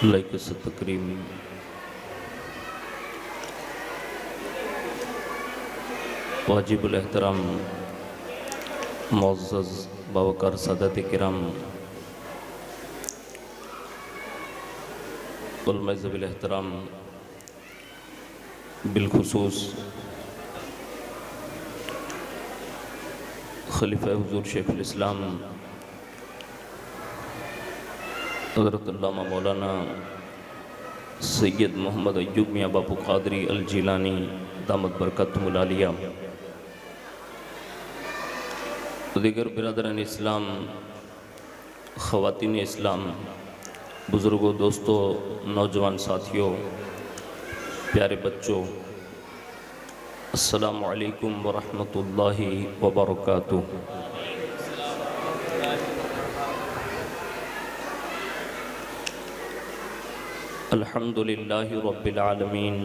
لائق تکریم واجب الاحترام معزز باوقار سادات کرام علماء ذوی الاحترام بالخصوص خلیفہ حضور شیخ الاسلام حضرت علامہ مولانا سید محمد ایوب میاں باپو قادری الجیلانی دامت برکاتہم العالیہ، دیگر برادران اسلام، خواتین اسلام، بزرگوں، دوستوں، نوجوان ساتھیوں، پیارے بچوں، السلام علیکم ورحمۃ اللہ وبرکاتہ۔ الحمد للہ رب العالمین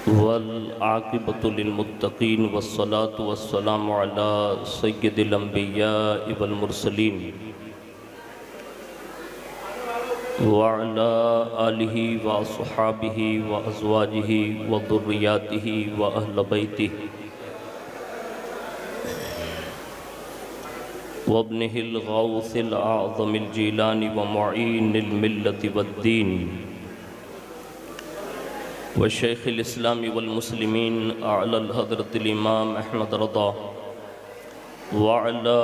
والعاقبۃ للمتقین والصلاة والسلام علی سید الانبیاء والمرسلین وعلی آلہ واصحابہ وازواجہ وذریاتہ واہل بیتہ وابنہ الغوث الأعظم الجیلانی ومعین الملت والدین وشیخ الاسلام والمسلمین اعلی الحضرت الامام احمد رضا وعلی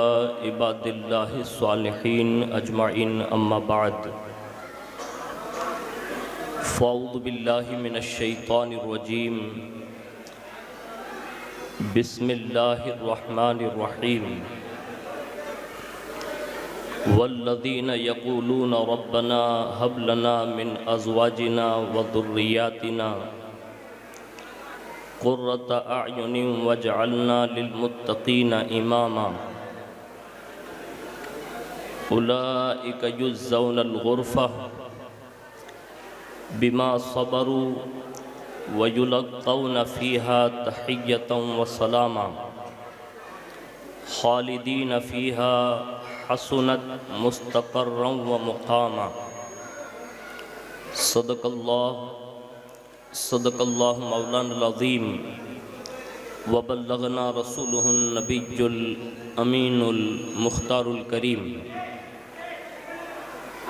عباد اللہ الصالحین اجمعین، اما بعد، فاعوذ باللہ من الشیطان الرجیم، بسم اللہ الرحمن الرحیم، والذین یقولون ربنا هب لنا من ازواجنا وذریاتنا قرۃ اعین واجعلنا للمتقین اماما اولئک یجزون الغرفہ بما صبروا ویلقون فیہا تحیۃ وسلاما خالدین فیہا حسنت مستقرا ومقاما۔ صدق اللہ مولانا العظیم وبلغنا رسولہ النبی الامین المختار الکریم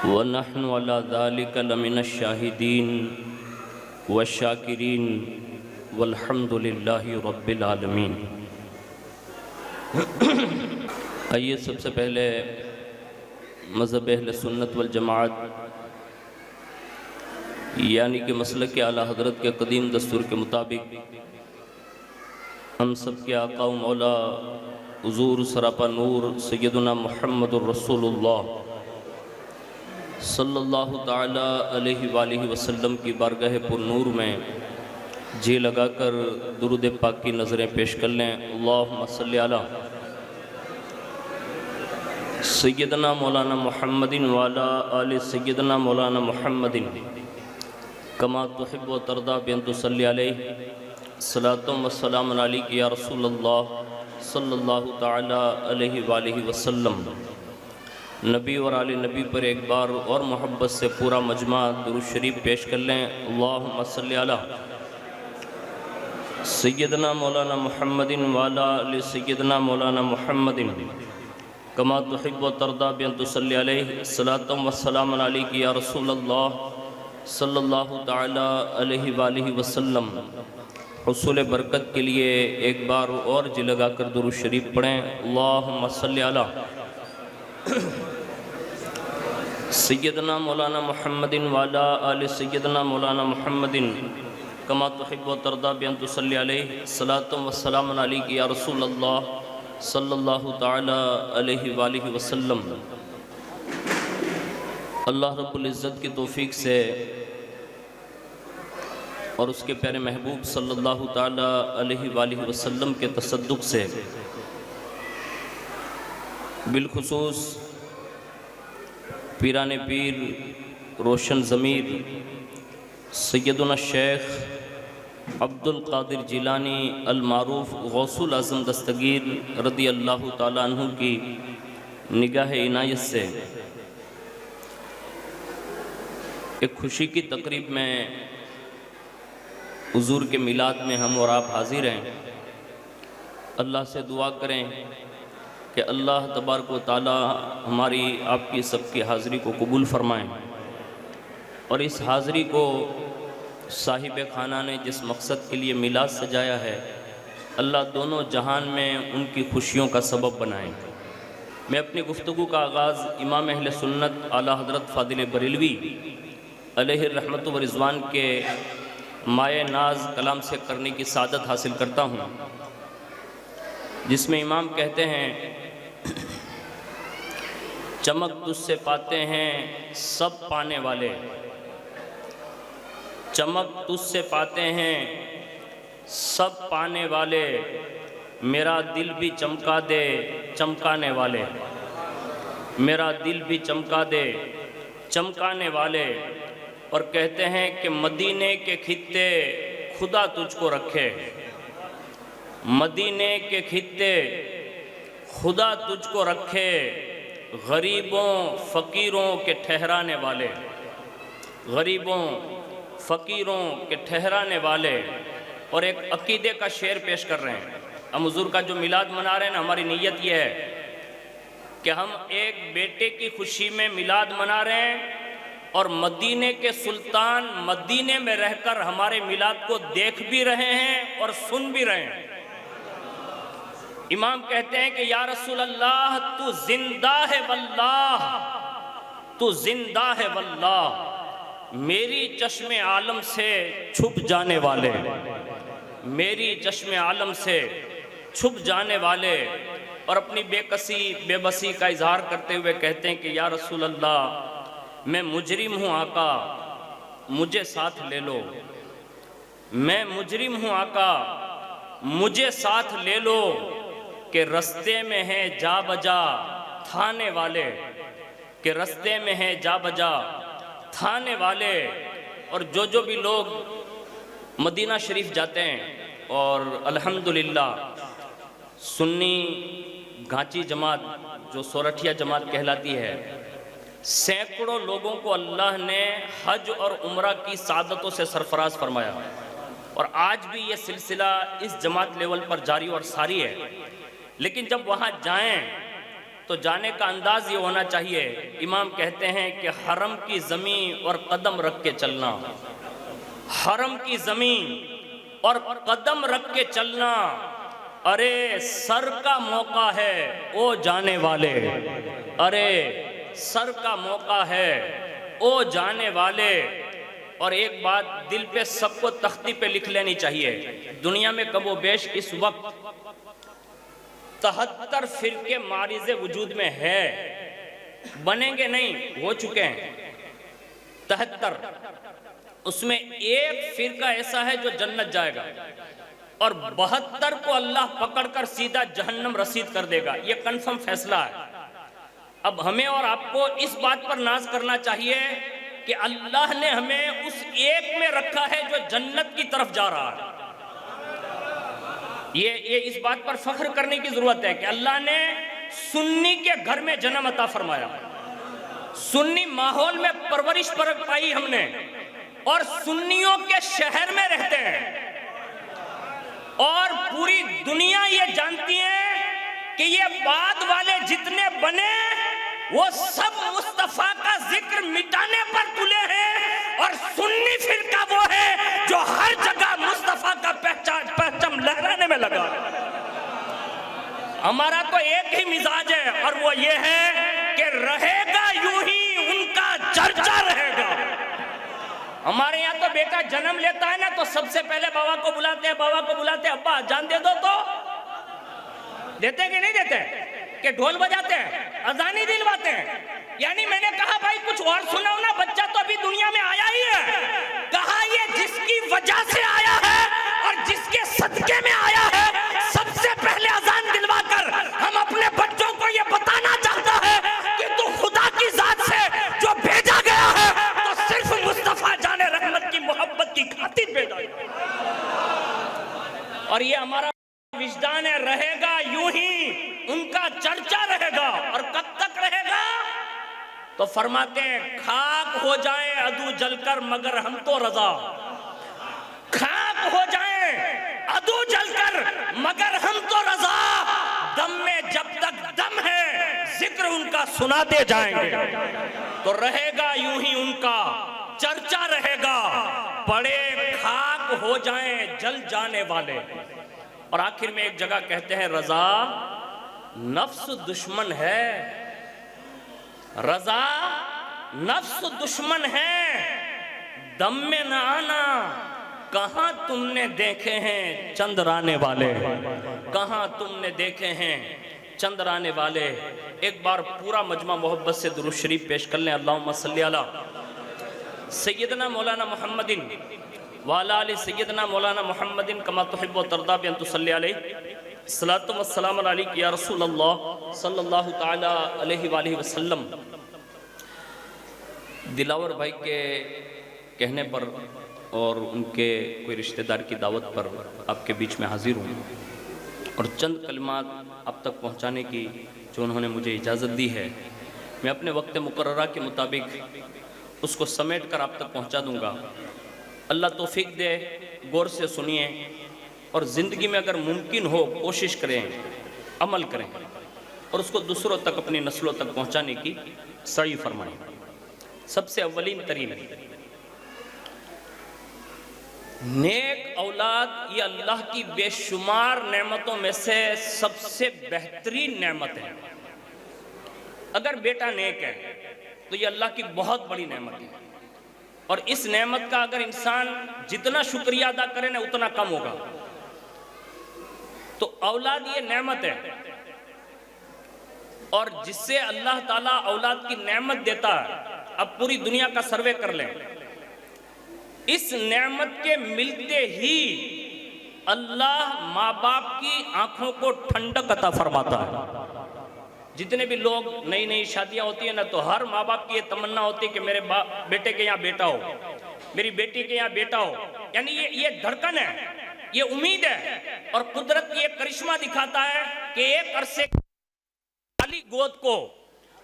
ونحن علی ذلک لمن الشاہدین والشاکرین والحمد للہ رب العالمین۔ آئیے سب سے پہلے مذہب اہل سنت والجماعت یعنی کہ مسلک اعلیٰ حضرت کے قدیم دستور کے مطابق ہم سب کے آقا و مولا حضور سراپا نور سیدنا محمد الرسول اللہ صلی اللہ تعالی علیہ وآلہ وسلم کی بارگاہ پر نور میں جی لگا کر درود پاک کی نظریں پیش کر لیں۔ اللہم صلی علی سیدنا مولانا محمد وعلی آل سیدنا مولانا محمد کما تحب و ترضا بین تصلی علیہ صلاۃ و سلام علیک یا رسول اللہ صلی اللہ تعالی علیہ وآلہ وسلم۔ نبی اور آل نبی پر ایک بار اور محبت سے پورا مجمع درود شریف پیش کر لیں۔ اللہم صلی علی سیدنا مولانا محمد وعلی آل سیدنا مولانا محمد کما تحب و ترضا بین تصلی علیہ صلاۃ و سلام علیک یا رسول اللہ صلی اللہ تعالی علیہ وآلہ وسلم۔ حصول برکت کے لیے ایک بار اور جی لگا کر درود شریف پڑھیں۔ اللہم صلی علی سیدنا مولانا محمد وعلی آل سیدنا مولانا محمد کما تحب و ترضا بین تصلی علیہ صلاۃ و سلام علیک یا رسول اللہ صلی اللہ تعالی علیہ وآلہ وسلم۔ اللہ رب العزت کی توفیق سے اور اس کے پیارے محبوب صلی اللہ تعالی علیہ وآلہ وسلم کے تصدق سے بالخصوص پیران پیر روشن ضمیر سیدنا الشیخ عبد القادر جیلانی المعروف غوث الاعظم دستگیر رضی اللہ تعالیٰ عنہ کی نگاہ عنایت سے ایک خوشی کی تقریب میں حضور کے میلاد میں ہم اور آپ حاضر ہیں۔ اللہ سے دعا کریں کہ اللہ تبارک و تعالی ہماری آپ کی سب کی حاضری کو قبول فرمائیں، اور اس حاضری کو صاحب خانہ نے جس مقصد کے لیے میلاد سجایا ہے، اللہ دونوں جہان میں ان کی خوشیوں کا سبب بنائیں۔ میں اپنی گفتگو کا آغاز امام اہل سنت اعلیٰ حضرت فاضل بریلوی علیہ الرحمت و رضوان کے مائع ناز کلام سے کرنے کی سعادت حاصل کرتا ہوں، جس میں امام کہتے ہیں: چمک تجھ سے پاتے ہیں سب پانے والے، چمک تجھ سے پاتے ہیں سب پانے والے، میرا دل بھی چمکا دے چمکانے والے، میرا دل بھی چمکا دے چمکانے والے۔ اور کہتے ہیں کہ مدینے کے خطے خدا تجھ کو رکھے، مدینے کے خطے خدا تجھ کو رکھے، غریبوں فقیروں کے ٹھہرانے والے، غریبوں فقیروں کے ٹھہرانے والے۔ اور ایک عقیدے کا شعر پیش کر رہے ہیں۔ ہم حضور کا جو میلاد منا رہے ہیں نا، ہماری نیت یہ ہے کہ ہم ایک بیٹے کی خوشی میں میلاد منا رہے ہیں، اور مدینے کے سلطان مدینے میں رہ کر ہمارے میلاد کو دیکھ بھی رہے ہیں اور سن بھی رہے ہیں۔ امام کہتے ہیں کہ یا رسول اللہ تو زندہ ہے واللہ، تو زندہ ہے واللہ، میری چشم عالم سے چھپ جانے والے، میری چشم عالم سے چھپ جانے والے۔ اور اپنی بے بسی کا اظہار کرتے ہوئے کہتے ہیں کہ یا رسول اللہ میں مجرم ہوں آقا، مجھے ساتھ لے لو، میں مجرم ہوں آقا، مجھے ساتھ لے لو، کہ رستے میں ہیں جا بجا تھانے والے، کہ رستے میں ہیں جا بجا تھانے والے۔ اور جو بھی لوگ مدینہ شریف جاتے ہیں، اور الحمدللہ سنی گھانچی جماعت جو سورٹھیا جماعت کہلاتی ہے، سینکڑوں لوگوں کو اللہ نے حج اور عمرہ کی سعادتوں سے سرفراز فرمایا، اور آج بھی یہ سلسلہ اس جماعت لیول پر جاری اور ساری ہے۔ لیکن جب وہاں جائیں تو جانے کا انداز یہ ہونا چاہیے۔ امام کہتے ہیں کہ حرم کی زمین اور قدم رکھ کے چلنا، حرم کی زمین اور قدم رکھ کے چلنا، ارے سر کا موقع ہے او جانے والے، ارے سر کا موقع ہے او جانے والے۔ اور ایک بات دل پہ سب کو تختی پہ لکھ لینی چاہیے، دنیا میں کم و بیش اس وقت 73 فرقے معرض وجود میں ہے، بنیں گے نہیں، ہو چکے ہیں 73۔ اس میں ایک فرقہ ایسا ہے جو جنت جائے گا، اور 72 کو اللہ پکڑ کر سیدھا جہنم رسید کر دے گا۔ یہ کنفرم فیصلہ ہے۔ اب ہمیں اور آپ کو اس بات پر ناز کرنا چاہیے کہ اللہ نے ہمیں اس ایک میں رکھا ہے جو جنت کی طرف جا رہا ہے۔ یہ اس بات پر فخر کرنے کی ضرورت ہے کہ اللہ نے سنی کے گھر میں جنم عطا فرمایا، سنی ماحول میں پرورش پائی ہم نے، اور سنیوں کے شہر میں رہتے ہیں، اور پوری دنیا یہ جانتی ہے کہ یہ بعد والے جتنے بنے وہ سب مصطفیٰ کا ذکر مٹانے پر تلے ہیں، اور سنی فرقہ وہ ہے جو ہر جگہ مصطفیٰ کا پہچم لہرانے میں لگا۔ ہمارا تو ایک ہی مزاج ہے، اور وہ یہ ہے کہ رہے گا یوں ہی ان کا چرچا رہے گا۔ ہمارے یہاں تو بیٹا جنم لیتا ہے نا تو سب سے پہلے بابا کو بلاتے ہیں، بابا کو بلاتے ہیں، ابا اذان دے دو، تو دیتے کہ نہیں دیتے؟ کہ ڈھول بجاتے ہیں، اذانی دلواتے ہیں۔ یعنی میں نے کہا بھائی کچھ اور سناؤ نا، بچہ تو ابھی دنیا میں آیا ہی ہے۔ کہا یہ جس کی وجہ سے آیا ہے اور جس کے صدقے میں آیا ہے، سب سے پہلے اذان دلوا کر ہم اپنے بچوں کو یہ بتانا چاہتا ہے کہ تو خدا کی ذات سے جو بھیجا گیا ہے تو صرف مصطفیٰ جان رحمت کی محبت کی خاطر بھیجا گیا۔ اور یہ ہمارا وجدان ہے، رہے گا یوں ہی ان کا چرچا رہے گا۔ اور کب تک رہے گا؟ تو فرماتے ہیں خاک ہو جائیں عدو جل کر مگر ہم تو رضا، خاک ہو جائیں عدو جل کر مگر ہم تو رضا، دم میں جب تک دم ہے ذکر ان کا سناتے جائیں گے، تو رہے گا یوں ہی ان کا چرچا رہے گا، پڑے خاک ہو جائیں جل جانے والے۔ اور آخر میں ایک جگہ کہتے ہیں رضا نفس دشمن ہے، رضا نفس دشمن ہے، دم میں نہ آنا، کہاں تم نے دیکھے ہیں چند رانے والے، کہاں تم نے دیکھے ہیں چند رانے والے۔ ایک بار پورا مجمع محبت سے درود شریف پیش کر لیں، اللہم صلی علی سیدنا مولانا محمد وعلی آل سیدنا مولانا محمد کما تحب و ترضی بان تصلی علیہ، الصلاۃ والسلام علیک یا رسول اللہ صلی اللہ تعالی علیہ وآلہ وسلم۔ دلاور بھائی کے کہنے پر اور ان کے کوئی رشتہ دار کی دعوت پر آپ کے بیچ میں حاضر ہوں، اور چند کلمات اب تک پہنچانے کی جو انہوں نے مجھے اجازت دی ہے، میں اپنے وقت مقررہ کے مطابق اس کو سمیٹ کر آپ تک پہنچا دوں گا۔ اللہ توفیق دے، غور سے سنیے، اور زندگی میں اگر ممکن ہو کوشش کریں، عمل کریں، اور اس کو دوسروں تک، اپنی نسلوں تک پہنچانے کی سعی فرمائیں۔ سب سے اولین ترین نیک اولاد یہ اللہ کی بے شمار نعمتوں میں سے سب سے بہترین نعمت ہے۔ اگر بیٹا نیک ہے تو یہ اللہ کی بہت بڑی نعمت ہے، اور اس نعمت کا اگر انسان جتنا شکریہ ادا کرے نا اتنا کم ہوگا۔ تو اولاد یہ نعمت ہے، اور جس سے اللہ تعالیٰ اولاد کی نعمت دیتا ہے، اب پوری دنیا کا سروے کر لیں، اس نعمت کے ملتے ہی اللہ ماں باپ کی آنکھوں کو ٹھنڈک عطا فرماتا ہے۔ جتنے بھی لوگ نئی نئی شادیاں ہوتی ہیں نا، تو ہر ماں باپ کی یہ تمنا ہوتی ہے کہ میرے بیٹے کے یہاں بیٹا ہو، میری بیٹی کے یہاں بیٹا ہو، یعنی یہ دھڑکن ہے، یہ امید ہے، اور قدرت یہ کرشمہ دکھاتا ہے کہ ایک عرصے خالی گود کو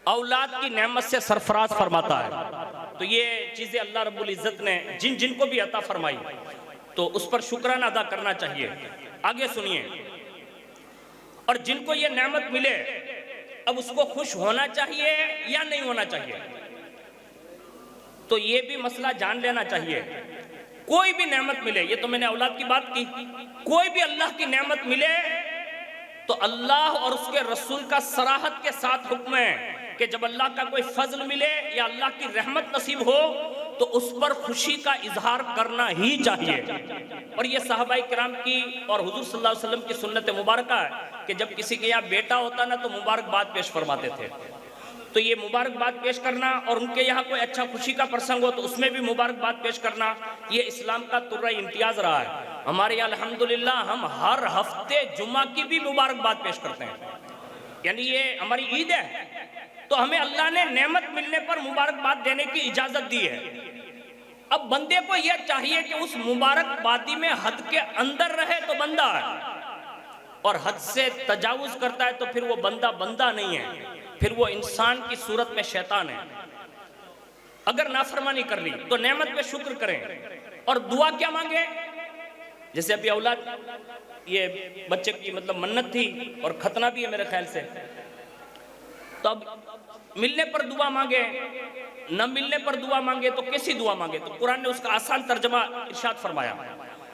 اولاد کی نعمت سے سرفراز فرماتا ہے۔ تو یہ چیزیں اللہ رب العزت نے جن کو بھی عطا فرمائی، تو اس پر شکرانہ ادا کرنا چاہیے۔ آگے سنیے، اور جن کو یہ نعمت ملے اب اس کو خوش ہونا چاہیے یا نہیں ہونا چاہیے، تو یہ بھی مسئلہ جان لینا چاہیے۔ کوئی بھی نعمت ملے، یہ تو میں نے اولاد کی بات کی، کوئی بھی اللہ کی نعمت ملے تو اللہ اور اس کے رسول کا صراحت کے ساتھ حکم ہے کہ جب اللہ کا کوئی فضل ملے یا اللہ کی رحمت نصیب ہو تو اس پر خوشی کا اظہار کرنا ہی چاہیے۔ اور یہ صحابہ کرام کی اور حضور صلی اللہ علیہ وسلم کی سنت مبارکہ ہے کہ جب کسی کے یہاں بیٹا ہوتا نا تو مبارکباد پیش فرماتے تھے۔ تو یہ مبارکباد پیش کرنا، اور ان کے یہاں کوئی اچھا خوشی کا پرسنگ ہو تو اس میں بھی مبارکباد پیش کرنا، یہ اسلام کا ترہ امتیاز رہا ہے۔ ہمارے یہاں الحمدللہ ہم ہر ہفتے جمعہ کی بھی مبارکباد پیش کرتے ہیں، یعنی یہ ہماری عید ہے۔ تو ہمیں اللہ نے نعمت ملنے پر مبارکباد دینے کی اجازت دی ہے۔ اب بندے کو یہ چاہیے کہ اس مبارکبادی میں حد کے اندر رہے تو بندہ ہے، اور حد سے تجاوز کرتا ہے تو پھر وہ بندہ نہیں ہے، پھر وہ انسان کی صورت میں شیطان ہے۔ اگر نافرمانی کر لی تو نعمت پہ شکر کریں، اور دعا کیا مانگے؟ جیسے ابھی اولاد، یہ بچے کی مطلب منت تھی اور ختنہ بھی ہے میرے خیال سے، تو اب ملنے پر دعا مانگے، نہ ملنے پر دعا مانگے تو کیسی دعا مانگے؟ تو قرآن نے اس کا آسان ترجمہ ارشاد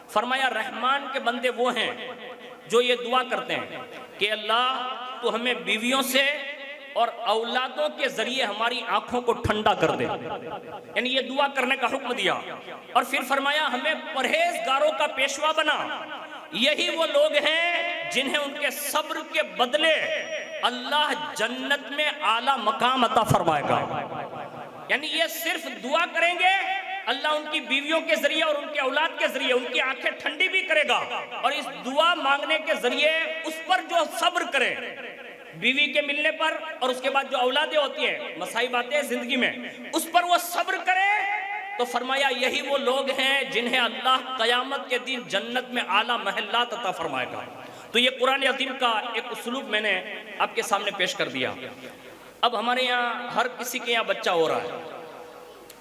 فرمایا رحمان کے بندے وہ ہیں جو یہ دعا کرتے ہیں کہ اللہ تو ہمیں بیویوں سے اور اولادوں کے ذریعے ہماری آنکھوں کو ٹھنڈا کر دے، یعنی یہ دعا کرنے کا حکم دیا۔ اور پھر فرمایا ہمیں پرہیزگاروں کا پیشوا بنا، یہی وہ لوگ ہیں جنہیں ان کے صبر کے بدلے اللہ جنت میں اعلیٰ مقام عطا فرمائے گا۔ یعنی یہ صرف دعا کریں گے، اللہ ان کی بیویوں کے ذریعے اور ان کے اولاد کے ذریعے ان کی آنکھیں ٹھنڈی بھی کرے گا، اور اس دعا مانگنے کے ذریعے اس پر جو صبر کرے، بیوی کے ملنے پر اور اس کے بعد جو اولادیں ہوتی ہیں، مسائب آتے ہیں زندگی میں، اس پر وہ صبر کرے، تو فرمایا یہی وہ لوگ ہیں جنہیں اللہ قیامت کے دن جنت میں اعلیٰ محلات عطا فرمائے گا۔ تو یہ قرآن عظیم کا ایک اسلوب میں نے آپ کے سامنے پیش کر دیا۔ اب ہمارے یہاں ہر کسی کے یہاں بچہ ہو رہا ہے،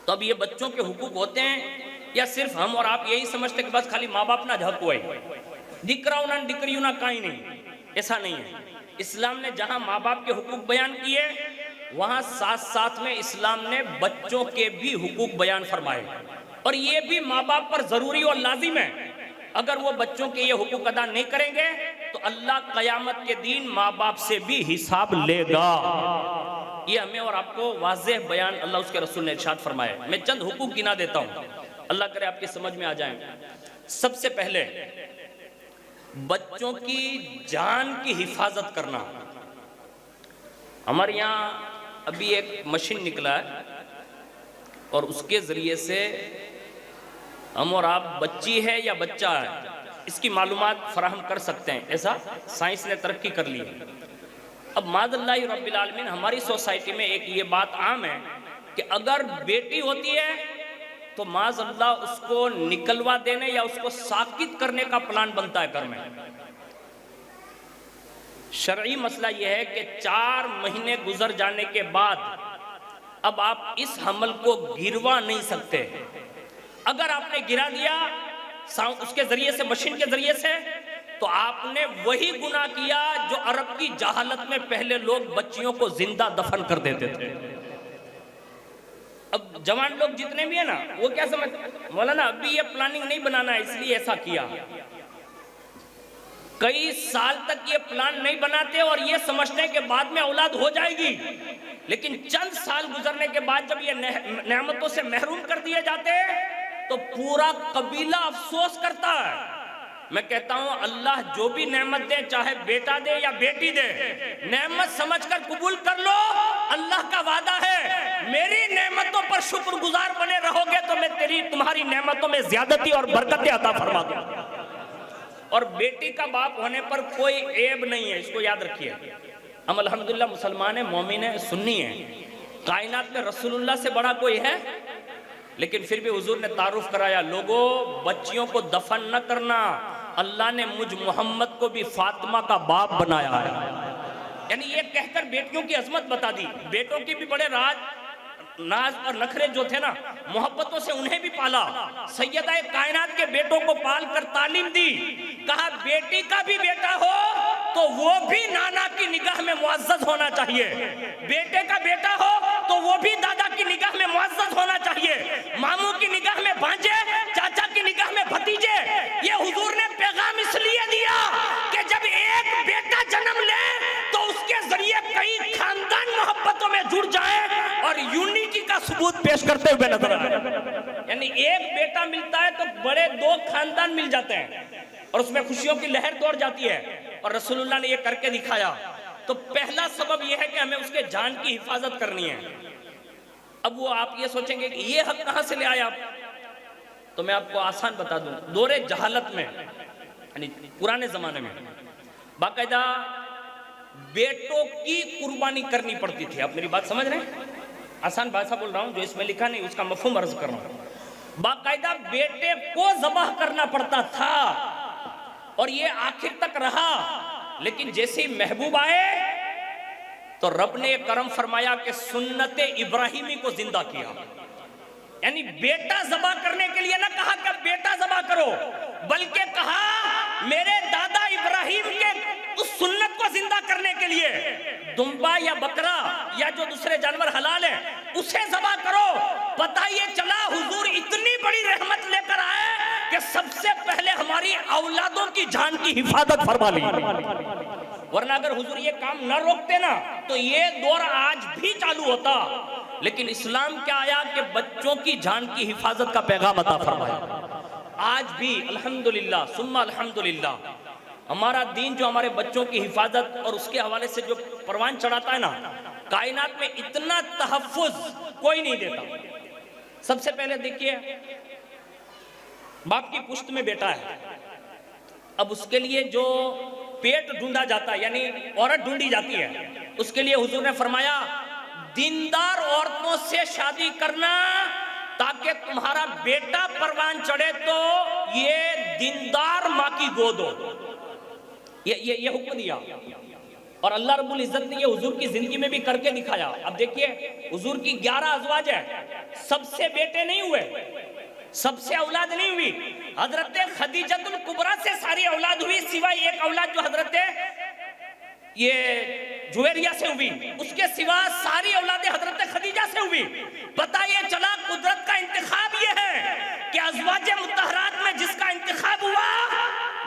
تو اب یہ بچوں کے حقوق ہوتے ہیں یا صرف ہم اور آپ یہی سمجھتے کہ بس خالی ماں باپ نہ حق ہوئے، دکراؤ نہ دکریو نہ کائیں نہیں؟ ایسا نہیں ہے۔ اسلام نے جہاں ماں باپ کے حقوق بیان کیے، وہاں ساتھ ساتھ میں اسلام نے بچوں کے بھی حقوق بیان فرمائے، اور یہ بھی ماں باپ پر ضروری اور لازم ہے۔ اگر وہ بچوں کے یہ حقوق ادا نہیں کریں گے تو اللہ قیامت کے دن ماں باپ سے بھی حساب لے گا۔ یہ ہمیں اور آپ کو واضح بیان اللہ اس کے رسول نے ارشاد فرمایا۔ میں چند حقوق گنا دیتا ہوں، اللہ کرے آپ کی سمجھ میں آ جائیں۔ سب سے پہلے بچوں کی جان کی حفاظت کرنا۔ ہمارے یہاں ابھی ایک مشین نکلا ہے اور اس کے ذریعے سے ہم اور آپ بچی ہے یا بچہ ہے اس کی معلومات فراہم کر سکتے ہیں، ایسا سائنس نے ترقی کر لی ہے۔ اب معاذ اللہ رب العالمین ہماری سوسائٹی میں ایک یہ بات عام ہے کہ اگر بیٹی ہوتی ہے تو معاذ اللہ اس کو نکلوا دینے یا اس کو ساکت کرنے کا پلان بنتا ہے گھر میں۔ شرعی مسئلہ یہ ہے کہ 4 مہینے گزر جانے کے بعد اب آپ اس حمل کو گروا نہیں سکتے۔ اگر آپ نے گرا دیا اس کے ذریعے سے، مشین کے ذریعے سے، تو آپ نے وہی گناہ کیا جو عرب کی جہالت میں پہلے لوگ بچیوں کو زندہ دفن کر دیتے تھے۔ اب جوان لوگ جتنے بھی ہیں نا، وہ کیا سمجھتے مولانا ابھی یہ پلاننگ نہیں بنانا ہے اس لیے ایسا کیا۔ کئی سال تک یہ پلان نہیں بناتے اور یہ سمجھتے ہیں کہ بعد میں اولاد ہو جائے گی، لیکن چند سال گزرنے کے بعد جب یہ نعمتوں سے محروم کر دیے جاتے تو پورا قبیلہ افسوس کرتا ہے۔ میں کہتا ہوں اللہ جو بھی نعمت دے، چاہے بیٹا دے یا بیٹی دے، نعمت سمجھ کر قبول کر لو۔ اللہ کا وعدہ ہے میری نعمتوں پر شکر گزار بنے رہو گے تو میں تمہاری نعمتوں میں زیادتی اور برکتیں عطا فرما دوں۔ اور بیٹی کا باپ ہونے پر کوئی عیب نہیں ہے، اس کو یاد رکھیے۔ ہم الحمدللہ مسلمان ہیں، مومن ہیں، سنی ہیں، کائنات میں رسول اللہ سے بڑا کوئی ہے؟ لیکن پھر بھی حضور نے تعارف کرایا، لوگوں بچیوں کو دفن نہ کرنا، اللہ نے مجھ محمد کو بھی فاطمہ کا باپ بنایا ہے۔ یعنی یہ کہہ کر بیٹیوں کی عظمت بتا دی۔ بیٹوں کی بھی بڑے ناز اور نخرے جو تھے نا، محبتوں سے انہیں بھی پالا۔ سیدہ کائنات کے بیٹوں کو پال کر تعلیم دی، کہا بیٹی کا بھی بیٹا ہو تو وہ بھی نانا کی نگاہ میں معزز ہونا چاہیے، بیٹے کا بیٹا ہو تو وہ بھی دادا کی نگاہ میں معزز ہونا چاہیے، ماموں کی نگاہ میں بھانجے، چاچا کی نگاہ میں بھتیجے۔ یہ حضور نے پیغام اس لیے دیا کہ جب ایک بیٹا جنم لے تو اس کے ذریعے کئی خاندان محبتوں میں جڑ جائیں اور یونٹی کا ثبوت پیش کرتے ہوئے نظر آئے۔ یعنی ایک بیٹا ملتا ہے تو بڑے 2 خاندان مل جاتے ہیں اور اس میں خوشیوں کی لہر دوڑ جاتی ہے، اور رسول اللہ نے یہ کر کے دکھایا۔ تو پہلا سبب یہ ہے کہ ہمیں اس کے جان کی حفاظت کرنی ہے۔ اب وہ آپ یہ سوچیں گے کہ یہ حق کہاں سے لے آئے آپ؟ تو میں آپ کو آسان بتا دوں، دور جہالت میں یعنی پرانے زمانے میں باقاعدہ بیٹوں کی قربانی کرنی پڑتی تھی۔ آپ میری بات سمجھ رہے ہیں؟ آسان بھاشا بول رہا ہوں، جو اس میں لکھا نہیں اس کا مفہوم عرض کر رہا ہوں۔ باقاعدہ بیٹے کو ذبح کرنا پڑتا تھا اور یہ آخر تک رہا، لیکن جیسے ہی محبوب آئے تو رب نے کرم فرمایا کہ سنت ابراہیمی کو زندہ کیا۔ یعنی بیٹا ذبح کرنے کے لیے نہ کہا کہ بیٹا ذبح کرو، بلکہ کہا میرے دادا ابراہیم کے اس سنت کو زندہ کرنے کے لیے دمبا یا بکرا یا جو دوسرے جانور حلال ہیں اسے ذبح کرو۔ پتہ یہ چلا حضور اتنی بڑی رحمت لے کر آئے کہ سب سے پہلے ہماری اولادوں کی جان کی حفاظت فرما لی، ورنہ اگر حضور یہ کام نہ روکتے نا تو یہ دور آج بھی چالو ہوتا۔ لیکن اسلام کیا آیا کہ بچوں کی جان کی حفاظت کا پیغام عطا فرمایا۔ آج بھی الحمدللہ ثم الحمدللہ ہمارا دین جو ہمارے بچوں کی حفاظت اور اس کے حوالے سے جو پروان چڑھاتا ہے نا، کائنات میں اتنا تحفظ کوئی نہیں دیتا۔ سب سے پہلے دیکھیے، باپ کی پشت میں بیٹا ہے، اب اس کے لیے جو پیٹ ڈھونڈا جاتا ہے یعنی عورت ڈھونڈی جاتی ہے، اس کے لیے حضور نے فرمایا دیندار عورتوں سے شادی کرنا تاکہ تمہارا بیٹا پروان چڑھے تو یہ دیندار ماں کی گود ہو۔ یہ حکم دیا۔ اور اللہ رب العزت نے یہ حضور کی زندگی میں بھی کر کے دکھایا. اب دیکھیے حضور کی 11 ازواج ہے, سب سے بیٹے نہیں ہوئے, سب سے اولاد نہیں ہوئی. حضرت خدیجۃ الکبریٰ سے ساری اولاد ہوئی سوائے ایک اولاد جو حضرت یہ جویریہ سے ہوئی, اس کے سوا ساری اولاد حضرت خدیجہ سے ہوئی. پتہ یہ چلا قدرت کا انتخاب یہ ہے کہ ازواج مطہرات میں جس کا انتخاب ہوا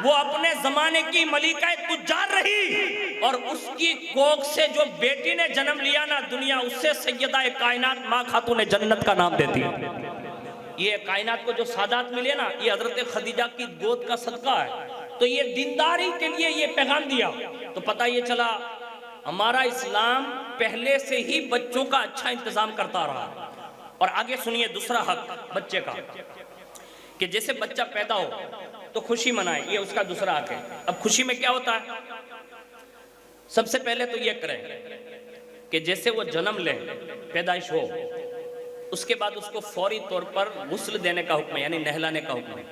وہ اپنے زمانے کی ملکہ تجار رہی, اور اس کی کوکھ سے جو بیٹی نے جنم لیا نا دنیا اس سے سیدہ کائنات ماں خاتون جنت کا نام دیتی ہے. یہ کائنات کو جو سعادت ملے نا یہ حضرت خدیجہ کی گود کا صدقہ ہے. تو یہ دینداری کے لیے یہ پیغام دیا. تو پتہ یہ چلا ہمارا اسلام پہلے سے ہی بچوں کا اچھا انتظام کرتا رہا. اور آگے سنیے دوسرا حق بچے کا, کہ جیسے بچہ پیدا ہو تو خوشی منائے, یہ اس کا دوسرا حق ہے. اب خوشی میں کیا ہوتا ہے؟ سب سے پہلے تو یہ کریں کہ جیسے وہ جنم لے, پیدائش ہو, اس کے بعد اس کو فوری طور پر غسل دینے کا حکم ہے, یعنی نہلانے کا حکم ہے.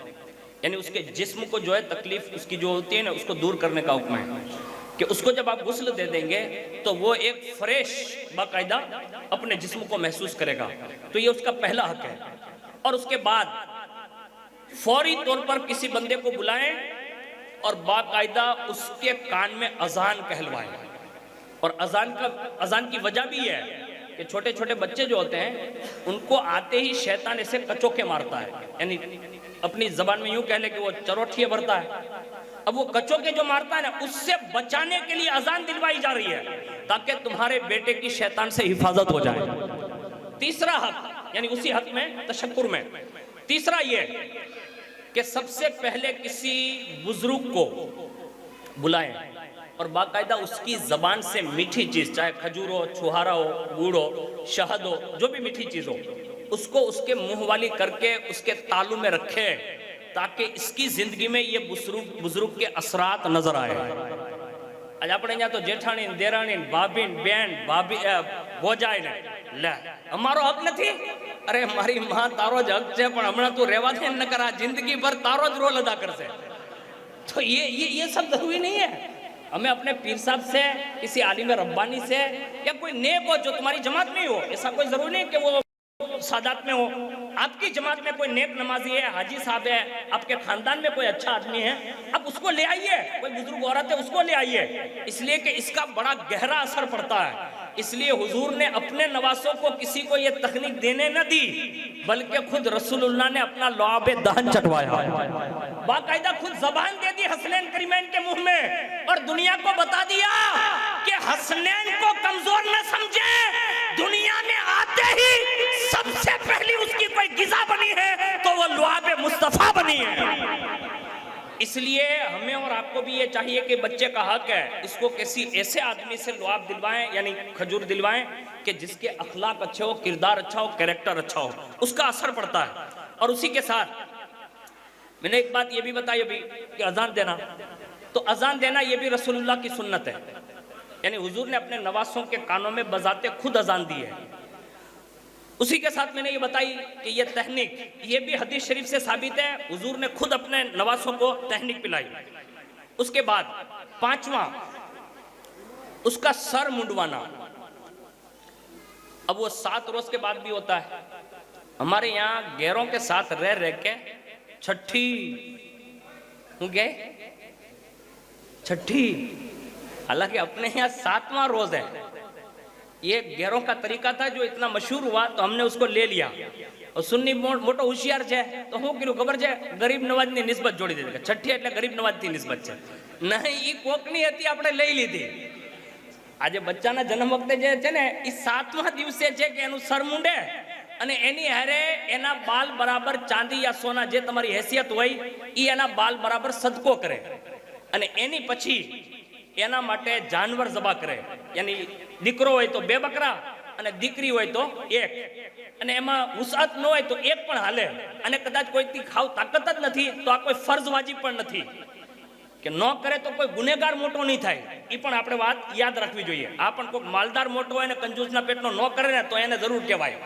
یعنی اس کے جسم کو جو ہے تکلیف اس کی جو ہوتی ہے نا اس کو دور کرنے کا حکم ہے, کہ اس کو جب آپ غسل دے دیں گے تو وہ ایک فریش باقاعدہ اپنے جسم کو محسوس کرے گا. تو یہ اس کا پہلا حق ہے. اور اس کے بعد فوری طور پر کسی بندے کو بلائیں اور باقاعدہ اس کے کان میں اذان کہلوائیں. اور اذان کی وجہ بھی ہے کہ چھوٹے چھوٹے بچے جو ہوتے ہیں ان کو آتے ہی شیطان اسے کچوکے مارتا ہے, یعنی اپنی زبان میں یوں کہہ لے کہ وہ چروٹھیے بھرتا ہے. اب وہ کچوکے جو مارتا ہے نا اس سے بچانے کے لیے اذان دلوائی جا رہی ہے تاکہ تمہارے بیٹے کی شیطان سے حفاظت ہو جائے. تیسرا حق, یعنی اسی حق میں تشکر میں تیسرا یہ کہ سب سے پہلے کسی بزرگ کو بلائیں اور باقاعدہ اس کی زبان سے میٹھی چیز, چاہے کھجور ہو, چھہارا ہو, گڑ ہو, شہد ہو, جو بھی میٹھی چیز ہو, اس کو اس کے منہ والی کر کے اس کے تالو میں رکھے تاکہ اس کی زندگی میں یہ بزرگ کے اثرات نظر آئے. آج اپنے یہاں تو جیٹھانین, دیرانین, بابین, بین, بوجائن لے ہمارو حق نہ تھی. ارے ہماری ماں تارو حق سے پر ہمنا تو ریوا دین نہ کرا, زندگی بھر تارو رول ادا کر سے. تو یہ سب ضروری نہیں ہے. ہمیں اپنے پیر صاحب سے, کسی عالم ربانی سے, یا کوئی نیک ہو جو تمہاری جماعت میں ہو, ایسا کوئی ضروری نہیں کہ وہ سادات میں ہو. آپ کی جماعت میں کوئی نیک نمازی ہے, حاجی صاحب ہے, آپ کے خاندان میں کوئی اچھا آدمی ہے, اب اس کو لے آئیے. کوئی بزرگ عورت ہے اس کو لے آئیے, اس لیے کہ اس کا بڑا گہرا اثر پڑتا ہے. اس لیے حضور نے اپنے نواسوں کو کسی کو یہ تخنیک دینے نہ دی, بلکہ خود رسول اللہ نے اپنا لعاب دہن چٹوایا, باقاعدہ خود زبان دے دی حسنین کریمین کے منہ میں, اور دنیا کو بتا دیا کہ حسنین کو کمزور نہ سمجھے, دنیا میں آتے ہی سب سے پہلی اس کی کوئی غذا بنی ہے تو وہ لعاب مصطفیٰ بنی ہے. اس لیے ہمیں اور آپ کو بھی یہ چاہیے کہ بچے کا حق ہے اس کو کسی ایسے آدمی سے لعاب دلوائیں, یعنی کھجور دلوائیں کہ جس کے اخلاق اچھے ہو, کردار اچھا ہو, کریکٹر اچھا ہو, اس کا اثر پڑتا ہے. اور اسی کے ساتھ میں نے ایک بات یہ بھی بتائی ابھی کہ اذان دینا, تو اذان دینا یہ بھی رسول اللہ کی سنت ہے. یعنی حضور نے اپنے نواسوں کے کانوں میں بذات خود اذان دی ہے. اسی کے ساتھ میں نے یہ بتائی کہ یہ تہنیک یہ بھی حدیث شریف سے ثابت ہے, حضور نے خود اپنے نواسوں کو تہنیک پلائی. اس کے بعد پانچواں اس کا سر منڈوانا. اب وہ 7 روز کے بعد بھی ہوتا ہے. ہمارے یہاں غیروں کے ساتھ رہ کے چھٹی ہوں گے, چھٹی, حالانکہ اپنے یہاں 7واں روز ہے. یہ غیروں کا طریقہ تھا جو اتنا مشہور ہوا تو ہم نے اس کو لے لیا. اور سنی موٹو ہوشیار ہے تو ہوں کیوں خبر ہے غریب نواز نے نسبت جوڑی دے چھٹی એટલે ગરીબ નવાજની નિસ્બત છે નહીં, એ કોકની હતી આપણે લઈ લીધી. આજે બચ્ચાના જન્મ વખતે જે છે ને એ 7મા દિવસે છે કે એનું સર મૂંડે અને એની હારે એના બાલ બરાબર ચાંદી યા સોના જે તમારી હેસિયત હોય એ એના બાલ બરાબર સદકો કરે, અને એની પછી એના માટે જાનવર જબા કરે. યાની દીકરો હોય તો 2 બકરા અને દીકરી હોય તો 1, અને એમાં ઉસાત ન હોય તો 1 પણ હાલે. અને કદાચ કોઈથી ખાવ તાકાત જ નથી તો આ કોઈ ફરજ વાજિબ પણ નથી કે ન કરે તો કોઈ ગુનેગાર મોટો નહીં થાય. એ પણ આપણે વાત યાદ રાખવી જોઈએ. આ પણ કોઈ માલદાર મોટો હોય ને કંજૂસના પેટનો ન કરે ને તો એને જરૂર કહેવાય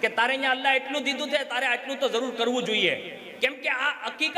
કે તારે અહીંયા અલ્લાહ એટલું દીધું છે, તારે આટલું તો જરૂર કરવું જોઈએ. કેમ કે આ હકીકત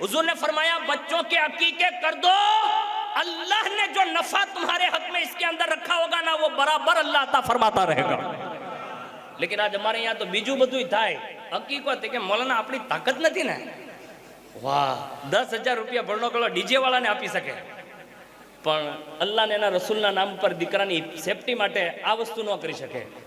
حضور نے فرمایا بچوں کے عقیقے کر دو، اللہ نے جو نفع تمہارے حق میں اس کے اندر رکھا ہوگا نا وہ برابر اللہ عطا فرماتا رہے گا۔ لیکن آج ہمارے یہاں تو بیجو بدو ہی تھا حقیقت ہے کہ مولانا اپنی طاقت નથી ને વાહ 10,000 રૂપિયા ભરણો કરો ડીજે વાળાને આપી શકે પણ અલ્લાહ ને એના રસૂલના નામ પર દીકરાની સેફટી માટે આ વસ્તુ ન કરી શકે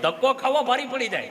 ધક્કો ખાવો ભારી પડી જાય।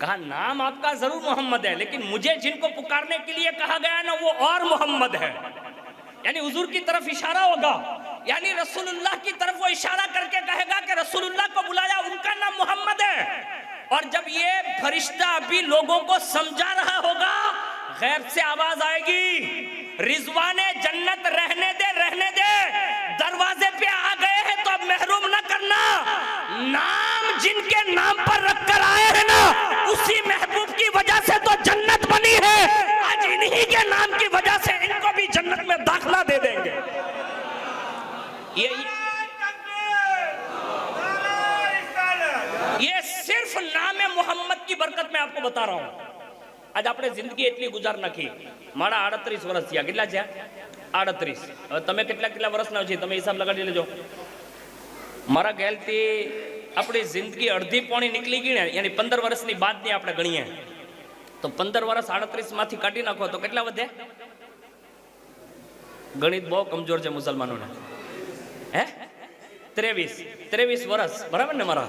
کہا نام آپ کا ضرور محمد ہے، لیکن مجھے جن کو پکارنے کے لیے کہا گیا نا وہ اور محمد ہے، یعنی حضور کی طرف اشارہ ہوگا، یعنی رسول اللہ کی طرف وہ اشارہ کر کے کہے گا کہ رسول اللہ کو بلایا، ان کا نام محمد ہے۔ اور جب یہ فرشتہ ابھی لوگوں کو سمجھا رہا ہوگا، غیب سے آواز آئے گی، رضوان جنت رہنے دے رہنے دے، دروازے پہ آ گئے ہیں تو اب محروم نہ کرنا، نام جن کے نام پر رکھ کر آئے ہیں نا اسی محبوب کی وجہ سے تو جنت بنی ہے، آج انہی کے نام کی وجہ سے ان کو بھی جنت میں داخلہ دے دیں گے۔ یہ صرف نام محمد کی برکت میں آپ کو بتا رہا ہوں۔ آج اپنے زندگی اتنی گزار نکھی، مارا 38 ورس થયા، કેટલા છે 38، હવે તમે કેટલા વર્ષના છો તમે હિસાબ લગાડી લેજો। મારા ખ્યાલથી આપણી જિંદગી અડધી પોણી નીકળી ગઈ ને, યાની 15 વર્ષની બાદની આપણે ગણીએ તો 15 વર્ષ 38 માંથી કાઢી નાખો તો કેટલા વધે? ગણિત બહુ કમજોર છે મુસલમાનોને, હે 23 વર્ષ બરાબર ને મારા?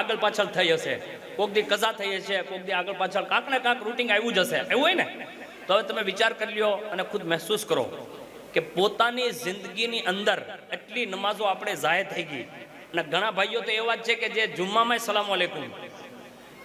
આગળ પાછળ થઈ હશે, કોક દી કઝા થઈ હશે, કોક દી આગળ પાછળ કાંક ને કાંક રૂટિંગ આવ્યું જ હશે, એવું હોય ને? તો હવે તમે વિચાર કરી લ્યો અને ખુદ મહેસૂસ કરો કે પોતાની જિંદગીની અંદર એટલી નમાઝો આપણે ઝાય થઈ ગઈ, અને ઘણા ભાઈઓ તો એવા જ છે કે જે જુમ્મામાં સલામ વાલેકુમ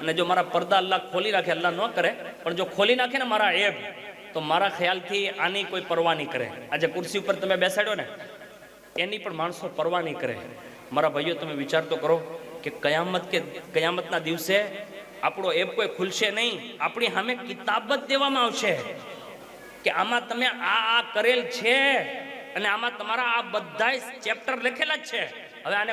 અને જો મારા પડદા અલ્લાહ ખોલી રાખે, અલ્લાહ ન કરે પણ જો ખોલી નાખે ને મારા એબ, તો મારા ખ્યાલથી આની કોઈ પરવા નહીં કરે। આજે કુર્સી ઉપર તમે બેસાડ્યો ને એની પણ માણસો પરવા નહીં કરે। મારા ભાઈઓ તમે વિચાર તો કરો કે કયામતના દિવસે આપણો એબ કોઈ ખુલશે નહીં, આપણી સામે કિતાબત દેવામાં આવશે કે આમાં તમે આ કરેલ છે અને આમાં તમારા આ બધાય ચેપ્ટર લખેલા જ છે। હવે આને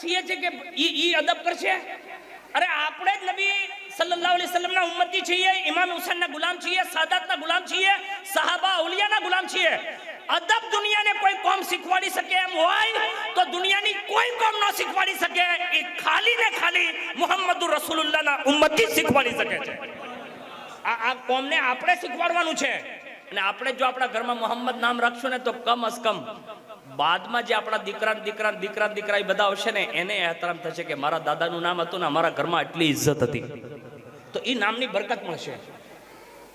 છીએ છે કે ઈ અદબ કરશે? અરે આપણે જ નબી સલ્લલ્લાહુ અલૈહિ વસલ્લમના ઉમ્મતી છીએ, ઇમામ હુસૈનના ગુલામ છીએ, સાદાતના ગુલામ છીએ, સહાબા અઉલિયાના ગુલામ છીએ। અદબ દુનિયાને કોઈ કોમ શીખવાડી શકે એમ હોય તો દુનિયાની કોઈ કોમ ન શીખવાડી શકે, એ ખાલી ને ખાલી મુહમ્મદુર રસૂલુલ્લાહના ઉમ્મતી શીખવાડી શકે છે। આ કોમને આપણે શીખવાડવાનું છે, અને આપણે જો આપણા ઘરમાં મોહમ્મદ નામ રાખશું ને તો કમ અસ કમ બાદમાં જે આપણા દીકરા એ બધા આવશે ને એને એહતરામ થશે કે મારા દાદાનું નામ હતું ને અમારા ઘરમાં એટલી ઇજ્જત હતી, તો એ નામની બરકત મળશે।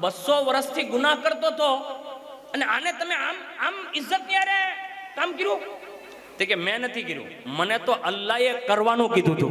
200 વર્ષથી ગુનાહ કરતો તો અને આને તમે આમ ઇજ્જત ની આરે કામ કર્યું? તે કે મેં નથી કર્યું, મને તો અલ્લાહે કરવાનું કીધું હતું।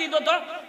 દીધો તો,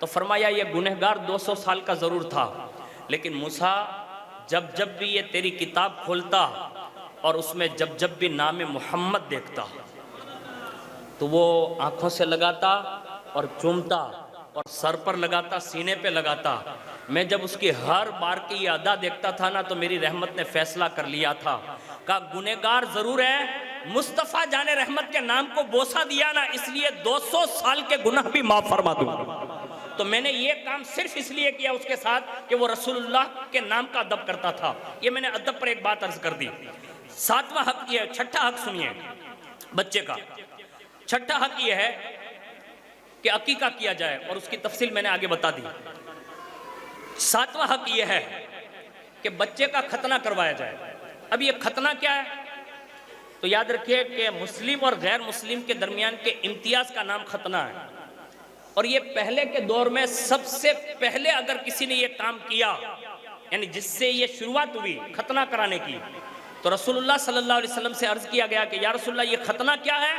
تو فرمایا یہ گنہگار 200 سال کا ضرور تھا، لیکن موسیٰ جب بھی یہ تیری کتاب کھولتا اور اس میں جب بھی نام محمد دیکھتا تو وہ آنکھوں سے لگاتا اور چومتا اور سر پر لگاتا، سینے پہ لگاتا۔ میں جب اس کی ہر بار کی یہ ادا دیکھتا تھا نا تو میری رحمت نے فیصلہ کر لیا تھا، کہا گنہگار ضرور ہے، مصطفیٰ جان رحمت کے نام کو بوسہ دیا نا، اس لیے 200 سال کے گناہ بھی معاف فرما دوں۔ تو میں نے یہ کام صرف اس لیے کیا اس کے ساتھ کہ وہ رسول اللہ کے نام کا ادب کرتا تھا۔ یہ میں نے ادب پر ایک بات عرض کر دی۔ 7واں حق یہ ہے، چھٹا حق سنیے بچے کا۔ چھٹا حق یہ ہے کہ عقیقہ کیا جائے، اور اس کی تفصیل میں نے آگے بتا دی۔ 7واں حق یہ ہے کہ بچے کا ختنہ کروایا جائے۔ اب یہ ختنہ کیا ہے؟ تو یاد رکھیے کہ مسلم اور غیر مسلم کے درمیان کے امتیاز کا نام ختنہ ہے، اور یہ پہلے کے دور میں سب سے پہلے اگر کسی نے یہ کام کیا، یعنی جس سے یہ شروعات ہوئی ختنہ کرانے کی، تو رسول اللہ صلی اللہ علیہ وسلم سے عرض کیا گیا کہ یا رسول اللہ یہ ختنہ کیا ہے؟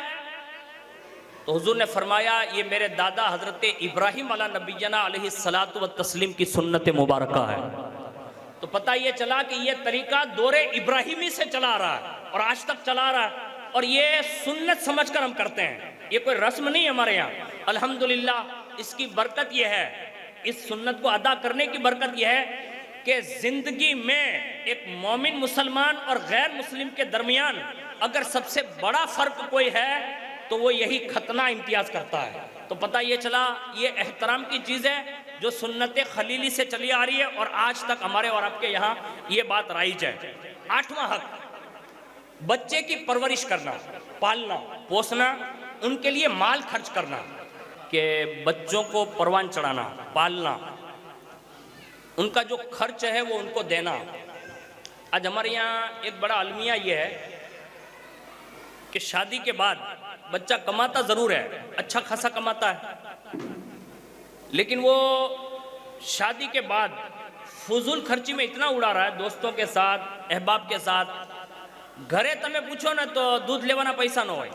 تو حضور نے فرمایا یہ میرے دادا حضرت ابراہیم علیہ نبینا علیہ الصلاۃ والتسلیم کی سنت مبارکہ ہے۔ تو پتہ یہ چلا کہ یہ طریقہ دور ابراہیمی سے چلا آ رہا ہے اور آج تک چلا آ رہا ہے، اور یہ سنت سمجھ کر ہم کرتے ہیں، یہ کوئی رسم نہیں ہمارے یہاں۔ الحمدللہ اس کی برکت یہ ہے، اس سنت کو ادا کرنے کی برکت یہ ہے کہ زندگی میں ایک مومن مسلمان اور غیر مسلم کے درمیان اگر سب سے بڑا فرق کوئی ہے تو وہ یہی ختنہ امتیاز کرتا ہے۔ تو پتہ یہ چلا یہ احترام کی چیز ہے جو سنت خلیلی سے چلی آ رہی ہے، اور آج تک ہمارے اور آپ کے یہاں یہ بات رائج ہے۔ 8واں حق بچے کی پرورش کرنا، پالنا پوسنا، ان کے لیے مال خرچ کرنا، کہ بچوں کو پروان چڑھانا، پالنا، ان کا جو خرچ ہے وہ ان کو دینا۔ آج ہمارے یہاں ایک بڑا المیہ یہ ہے کہ شادی کے بعد بچہ کماتا ضرور ہے، اچھا خاصا کماتا ہے، لیکن وہ شادی کے بعد فضول خرچی میں اتنا اڑا رہا ہے، دوستوں کے ساتھ، احباب کے ساتھ، گھرے تمہیں پوچھو نا تو دودھ لیوانا پیسہ نہ ہوئے،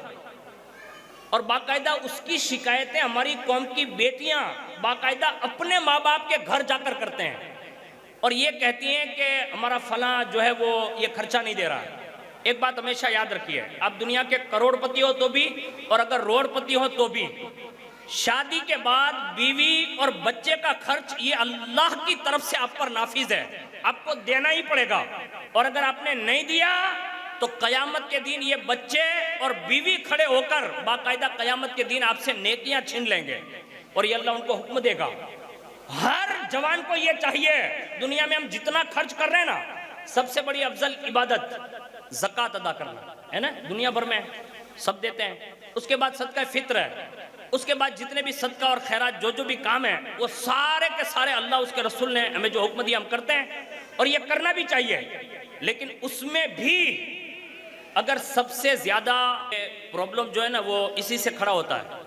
اور باقاعدہ اس کی شکایتیں ہماری قوم کی بیٹیاں باقاعدہ اپنے ماں باپ کے گھر جا کر کرتے ہیں، اور یہ کہتی ہیں کہ ہمارا فلاں جو ہے وہ یہ خرچہ نہیں دے رہا ہے۔ ایک بات ہمیشہ یاد رکھیے، آپ دنیا کے کروڑ پتی ہو تو بھی، اور اگر روڑ پتی ہو تو بھی، شادی کے بعد بیوی اور بچے کا خرچ یہ اللہ کی طرف سے آپ پر نافذ ہے، آپ کو دینا ہی پڑے گا، اور اگر آپ نے نہیں دیا تو قیامت کے دن یہ بچے اور بیوی کھڑے ہو کر باقاعدہ قیامت کے دن آپ سے نیکیاں چھین لیں گے، اور یہ اللہ ان کو حکم دے گا۔ ہر جوان کو یہ چاہیے، دنیا میں ہم جتنا خرچ کر رہے ہیں نا، سب سے بڑی افضل عبادت زکوٰۃ ادا کرنا ہے نا، دنیا بھر میں سب دیتے ہیں، اس کے بعد صدقہ فطر ہے، اس کے بعد جتنے بھی صدقہ اور خیرات جو بھی کام ہیں وہ سارے کے سارے اللہ اس کے رسول نے ہمیں جو حکم دیا ہم کرتے ہیں، اور یہ کرنا بھی چاہیے، لیکن اس میں بھی اگر سب سے زیادہ پرابلم جو ہے نا وہ اسی سے کھڑا ہوتا ہے۔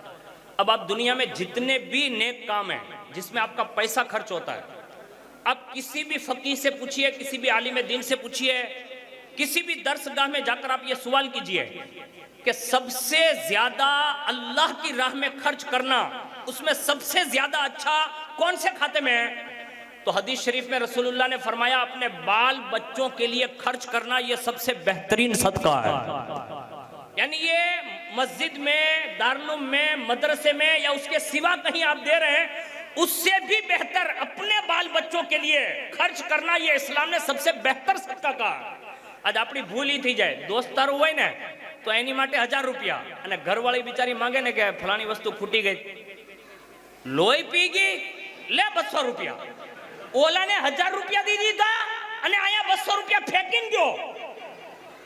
اب آپ دنیا میں جتنے بھی نیک کام ہیں جس میں آپ کا پیسہ خرچ ہوتا ہے، آپ کسی بھی فقیہ سے پوچھئے، کسی بھی عالم دین سے پوچھئے، کسی بھی درس گاہ میں جا کر آپ یہ سوال کیجئے کہ سب سے زیادہ اللہ کی راہ میں خرچ کرنا، اس میں سب سے زیادہ اچھا کون سے کھاتے میں ہے؟ تو حدیث شریف میں رسول اللہ نے فرمایا اپنے بال بچوں کے لیے خرچ کرنا یہ سب سے بہترین صدقہ ہے۔ یعنی یہ مسجد میں، دارالعلوم میں، مدرسے میں یا اس کے سوا کہیں آپ دے رہے ہیں، اس سے بھی بہتر اپنے بال بچوں کے لیے خرچ کرنا یہ اسلام نے سب سے بہتر صدقہ کہا۔ آج اپنی بھول ہی تھی جائے، دوستار ہوئے نا تو اینی ماٹے 1000 روپیہ، અને ઘરવાળી બિચારી માંગે ને કે ફલાણી વસ્તુ ખૂટી ગઈ, લોહી પી ગઈ, લે 200 રૂપિયા, ઓલાને 1000 રૂપિયા દી દીધા અને આયા 200 રૂપિયા ફેંકીને ગયો।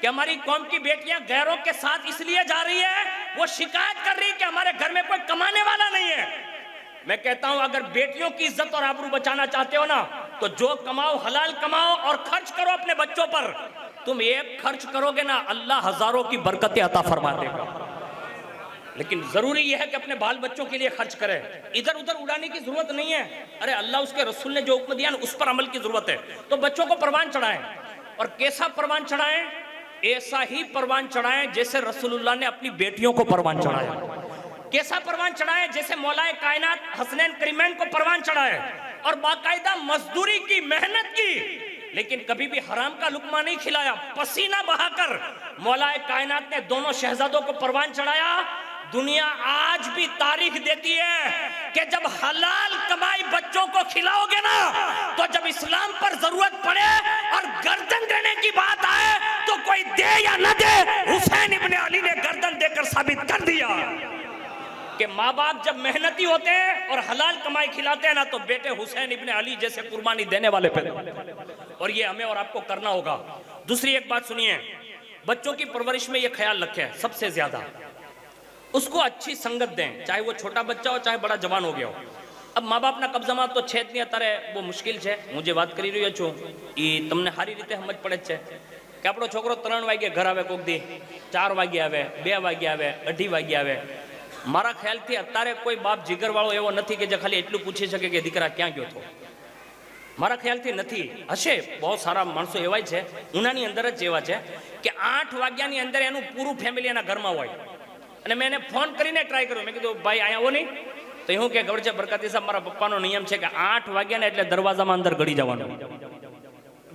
کہ ہماری قوم کی بیٹیاں غیروں کے ساتھ اس لیے جا رہی ہے، وہ شکایت کر رہی ہے کہ ہمارے گھر میں کوئی کمانے والا نہیں ہے۔ میں کہتا ہوں اگر بیٹیوں کی عزت اور آبرو بچانا چاہتے ہو نا تو جو کماؤ حلال کماؤ اور خرچ کرو اپنے بچوں پر۔ تم ایک خرچ کرو گے نا، اللہ ہزاروں کی برکتیں عطا فرما دے گا۔ لیکن ضروری یہ ہے کہ اپنے بال بچوں کے لیے خرچ کرے، ادھر ادھر اڑانے کی ضرورت نہیں ہے۔ ارے اللہ اس کے رسول نے جو حکم دیا نا اس پر عمل کی ضرورت ہے۔ تو بچوں کو پروان چڑھائیں، اور کیسا پروان چڑھائیں؟ ایسا ہی پروان چڑھائیں جیسے رسول اللہ نے اپنی بیٹیوں کو پروان چڑھایا۔ کیسا پروان چڑھائیں؟ جیسے مولا کائنات حسنین کریمین کو پروان چڑھائے، اور باقاعدہ مزدوری کی، محنت کی، لیکن کبھی بھی حرام کا لقمہ نہیں کھلایا۔ پسینہ بہا کر مولا کائنات نے دونوں شہزادوں کو پروان چڑھایا۔ دنیا آج بھی تاریخ دیتی ہے کہ جب حلال کمائی بچوں کو کھلاؤ گے نا تو جب اسلام پر ضرورت پڑے اور گردن دینے کی بات آئے تو کوئی دے یا نہ دے، حسین ابن علی نے گردن دے کر ثابت کر دیا کہ ماں باپ جب محنتی ہوتے ہیں اور حلال کمائی کھلاتے ہیں نا تو بیٹے حسین ابن علی جیسے قربانی دینے والے پیدا ہوتے ہیں، اور یہ ہمیں اور آپ کو کرنا ہوگا۔ دوسری ایک بات سنیے، بچوں کی پرورش میں یہ خیال رکھیں، سب سے زیادہ اس کو اچھی سنگت دیں، چاہے وہ چھوٹا بچہ ہو چاہے بڑا جوان ہو گیا ہو۔ اب ماں باپ نا قبضہ تو چھے نہیں اتا رہے، وہ مشکل چھے۔ مجھے بات کری رہی چھو ای تم نے ہاری ریتے سمجھ پڑے چھے کہ اپنو چھوکرو 3 વાગે گھر آوے، کوک دی 4 વાગે آوے، 2 વાગે آوے، 2:30 વાગે آوے۔ મારા ખ્યાલથી અત્યારે કોઈ બાપ જીગરવાળો એવો નથી કે જે ખાલી એટલું પૂછી શકે કે દીકરા ક્યાં ગયો હતો। મારા ખ્યાલથી નથી, હશે બહુ સારા માણસો એવાય છે, ઉનાની અંદર જ એવા છે કે 8 વાગ્યાની અંદર એનું પૂરું ફેમિલી એના ઘરમાં હોય। અને મેં એને ફોન કરીને ટ્રાય કર્યો, મેં કીધું ભાઈ અહીંયા આવો નહીં, તો હું કે ખબર છે બરકાતી સાહેબ મારા પપ્પાનો નિયમ છે કે 8 વાગ્યા ને એટલે દરવાજામાં અંદર ગળી જવાનું,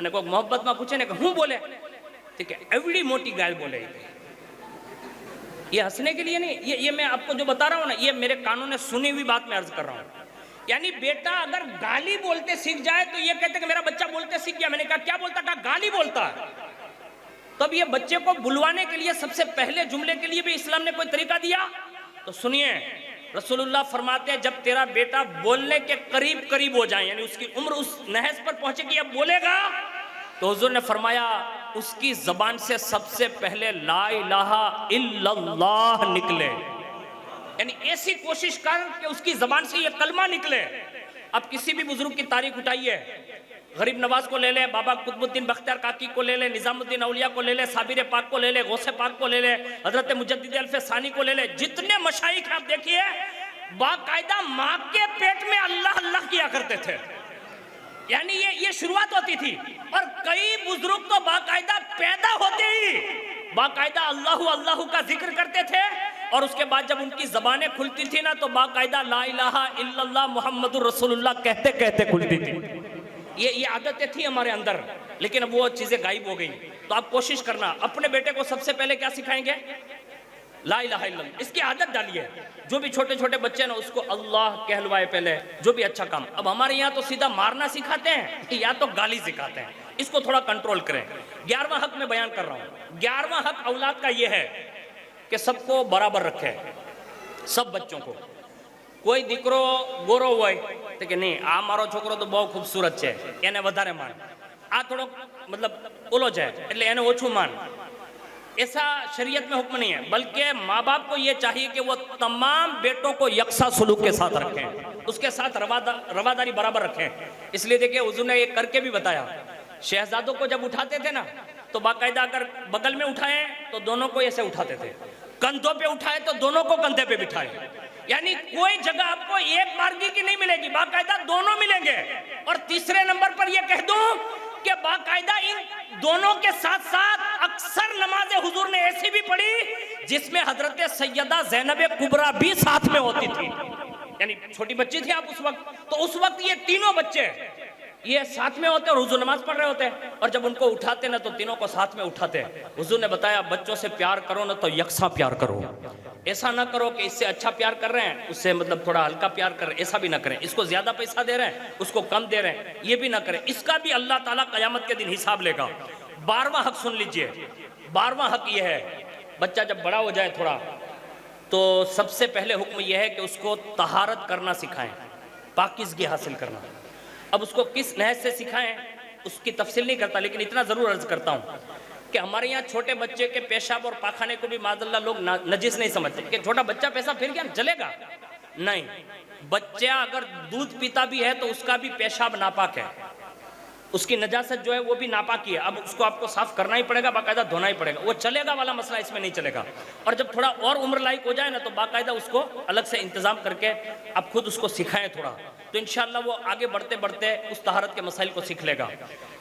અને કોઈક મોહબ્બતમાં પૂછે ને કે હું બોલે, તો કે એવડી મોટી ગાય બોલે, یہ ہنسنے کے لیے نہیں، یہ میں آپ کو جو بتا رہا ہوں نا، یہ میرے کانوں نے سنی ہوئی بات میں عرض کر رہا ہوں. یعنی بیٹا اگر گالی بولتے سیکھ جائے تو یہ کہتے کہ میرا بچہ بولتے سیکھ گیا. میں نے کہا کیا بولتا؟ کہا گالی بولتا ہے. تب یہ بچے کو بلوانے کے لیے سب سے پہلے جملے کے لیے بھی اسلام نے کوئی طریقہ دیا. تو سنیے، رسول اللہ فرماتے ہیں جب تیرا بیٹا بولنے کے قریب ہو جائے، یعنی اس کی عمر اس نہج پر پہنچے کہ اب بولے گا، تو حضور نے فرمایا اس کی زبان سے سب سے پہلے لا الہ الا اللہ نکلے. یعنی ایسی کوشش کر کہ اس کی زبان سے یہ کلمہ نکلے. اب کسی بھی بزرگ کی تاریخ اٹھائیے، غریب نواز کو لے لے، بابا قطب الدین بختیار کاکی کو لے لے، نظام الدین اولیاء کو لے لے، صابر پاک کو لے لے، غوث پاک کو لے لے، حضرت مجدد الف ثانی کو لے لے، جتنے مشائخ ہیں آپ دیکھیے باقاعدہ ماں کے پیٹ میں اللہ اللہ کیا کرتے تھے. یعنی یہ شروعات ہوتی تھی. اور کئی بزرگ تو باقاعدہ پیدا ہوتے ہی باقاعدہ اللہ اللہ کا ذکر کرتے تھے، اور اس کے بعد جب ان کی زبانیں کھلتی تھی نا تو باقاعدہ لا الہ الا اللہ محمد الرسول اللہ کہتے کہتے کھلتی تھی. یہ عادتیں تھی ہمارے اندر، لیکن اب وہ چیزیں غائب ہو گئی. تو آپ کوشش کرنا اپنے بیٹے کو سب سے پہلے کیا سکھائیں گے؟ لا الہ الا اللہ. اس کی عادت ڈالیے. جو بھی چھوٹے چھوٹے بچے نا اس کو اللہ کہلوائے پہلے، جو بھی اچھا کام. اب ہمارے یہاں تو سیدھا مارنا سکھاتے ہیں یا تو گالی سکھاتے ہیں. اس کو تھوڑا کنٹرول کریں. 11واں حق میں بیان کر رہا ہوں. 11واں حق اولاد کا یہ ہے کہ سب کو برابر رکھے، سب بچوں کو. કોઈ દીકરો ગોરો હોય તો કે નહીં આ મારો છોકરો તો બહુ ખૂબસૂરત છે, એને વધારે માન. આ થોડો મતલબ ઓલો છે એટલે એને ઓછું માન. ایسا شریعت میں حکم نہیں ہے، بلکہ ماں باپ کو یہ چاہیے کہ وہ تمام بیٹوں کو یکساں سلوک کے ساتھ رکھیں، اس کے ساتھ رواداری برابر رکھیں. اس لیے دیکھیں حضور نے یہ کر کے بھی بتایا. شہزادوں کو جب اٹھاتے تھے نا تو باقاعدہ اگر بغل میں اٹھائیں تو دونوں کو ایسے اٹھاتے تھے، کندھوں پہ اٹھائے تو دونوں کو کندھے پہ بٹھائے. یعنی کوئی جگہ آپ کو ایک بارگی کی نہیں ملے گی، باقاعدہ دونوں ملیں گے. اور تیسرے نمبر پر یہ کہہ دوں کہ باقاعدہ ان دونوں کے ساتھ ساتھ اکثر نماز حضور نے ایسی بھی پڑھی جس میں حضرت سیدہ زینب کبریٰ بھی ساتھ میں ہوتی تھی. یعنی چھوٹی بچی تھی آپ اس وقت، تو اس وقت یہ تینوں بچے یہ ساتھ میں ہوتے اور حضور نماز پڑھ رہے ہوتے، اور جب ان کو اٹھاتے نا تو تینوں کو ساتھ میں اٹھاتے. حضور نے بتایا بچوں سے پیار کرو نا تو یکساں پیار کرو. ایسا نہ کرو کہ اس سے اچھا پیار کر رہے ہیں اس سے مطلب تھوڑا ہلکا پیار کر رہے ہیں، ایسا بھی نہ کریں. اس کو زیادہ پیسہ دے رہے ہیں اس کو کم دے رہے ہیں، یہ بھی نہ کریں. اس کا بھی اللہ تعالیٰ قیامت کے دن حساب لے گا. 12واں حق سن لیجئے. 12واں حق یہ ہے، بچہ جب بڑا ہو جائے تھوڑا تو سب سے پہلے حکم یہ ہے کہ اس کو طہارت کرنا سکھائیں، پاکیزگی حاصل کرنا. اب اس کو کس نحج سے سکھائیں اس کی تفصیل نہیں کرتا، لیکن اتنا ضرور عرض کرتا ہوں کہ ہمارے یہاں چھوٹے بچے کے پیشاب اور پاخانے کو بھی معاذ اللہ لوگ نجس نہیں سمجھتے کہ چھوٹا بچہ پیشاب پھر کیا چلے گا. نہیں، بچہ اگر دودھ پیتا بھی ہے تو اس کا بھی پیشاب ناپاک ہے، اس کی نجاست جو ہے وہ بھی ناپاک ہی ہے. اب اس کو آپ کو صاف کرنا ہی پڑے گا، باقاعدہ دھونا ہی پڑے گا. وہ چلے گا والا مسئلہ اس میں نہیں چلے گا. اور جب تھوڑا اور عمر لائق ہو جائے نا تو باقاعدہ اس کو الگ سے انتظام کر کے آپ خود اس کو سکھائیں تھوڑا، تو انشاءاللہ وہ آگے بڑھتے بڑھتے اس طہارت کے مسائل کو سیکھ لے گا.